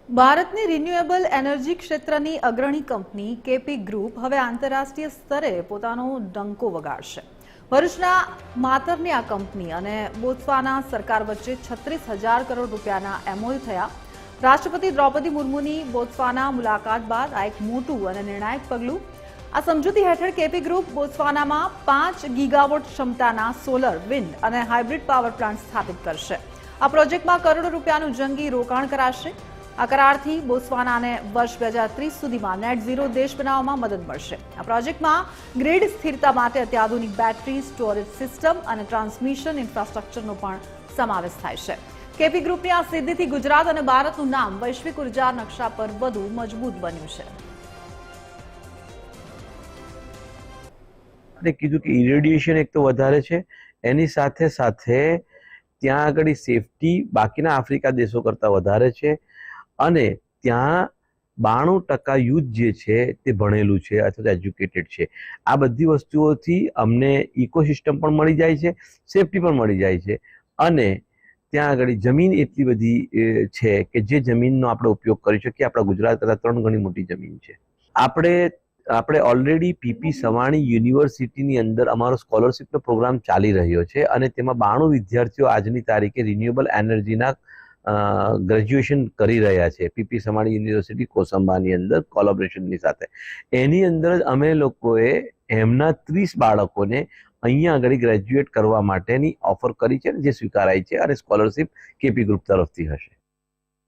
ભારતની renewable energy ક્ષેત્રની અગ્રણી કંપની કેપી ગ્રુપ હવે આંતરરાષ્ટ્રીય સ્તરે પોતાનો ડંકો વગાડશે। ભરૂચના માતરની આ કંપની અને બોત્સવાના સરકાર વચ્ચે 36,000 કરોડ રૂપિયાના એમઓયુ થયા। રાષ્ટ્રપતિ દ્રૌપદી મુર્મુની બોત્સવાના મુલાકાત બાદ આ એક મોટું અને નિર્ણાયક પગલું। આ સમજૂતી હેઠળ કેપી ગ્રુપ બોત્સવાનામાં 5 ગીગાવોટ ક્ષમતાના સોલર, વિન્ડ અને હાઇબ્રિડ પાવર પ્લાન્ટ સ્થાપિત કરશે। આ પ્રોજેક્ટમાં કરોડો રૂપિયાનું જંગી રોકાણ કરાશે। આ કરારથી બોત્સવાનાને વર્ષ 2030 સુધીમાં નેટ ઝીરો દેશ બનાવવામાં મદદ મળશે। આ પ્રોજેક્ટમાં ગ્રીડ સ્થિરતા માટે અત્યાધુનિક બેટરી સ્ટોરેજ સિસ્ટમ અને ટ્રાન્સમિશન ઇન્ફ્રાસ્ટ્રક્ચરનો પણ સમાવેશ થાય છે। કેપી ગ્રુપની આ સિદ્ધિથી ગુજરાત અને ભારતનું નામ વૈશ્વિક ઉર્જા નકશા પર વધુ મજબૂત બન્યું છે। કીધું કે ઇરેડિયેશન એક તો વધારે છે, એની સાથે સાથે ત્યાં આગળ સેફટી બાકીના આફ્રિકા દેશો કરતાં વધારે છે અને ત્યાં 92% યુથ જે છે તે ભણેલું છે અથવા એજ્યુકેટેડ છે। આ બધી વસ્તુઓથી અમને ઇકોસિસ્ટમ પણ મળી જાય છે, સેફટી પણ મળી જાય છે અને ત્યાં આગળ જમીન એટલી બધી છે કે જે જમીનનો આપણે ઉપયોગ કરી શકીએ। આપણા ગુજરાત કરતાં 3 ગણી મોટી જમીન છે। આપણે ઓલરેડી પીપી સવાણી યુનિવર્સિટીની અંદર અમારો સ્કોલરશિપનો પ્રોગ્રામ ચાલી રહ્યો છે અને તેમાં 92 વિદ્યાર્થીઓ આજની તારીખે રિન્યુએબલ એનર્જીના ગ્રેજ્યુએશન કરી રહ્યા છે પીપી સવાણી યુનિવર્સિટી કોસંબાની અંદર કોલેબોરેશનની સાથે। એની અંદર જ અમે લોકોએ એમના 30 બાળકોને અહીંયા આગળ ગ્રેજ્યુએટ કરવા માટેની ઓફર કરી છે જે સ્વીકારાઈ છે અને સ્કોલરશિપ કેપી ગ્રુપ તરફથી હશે।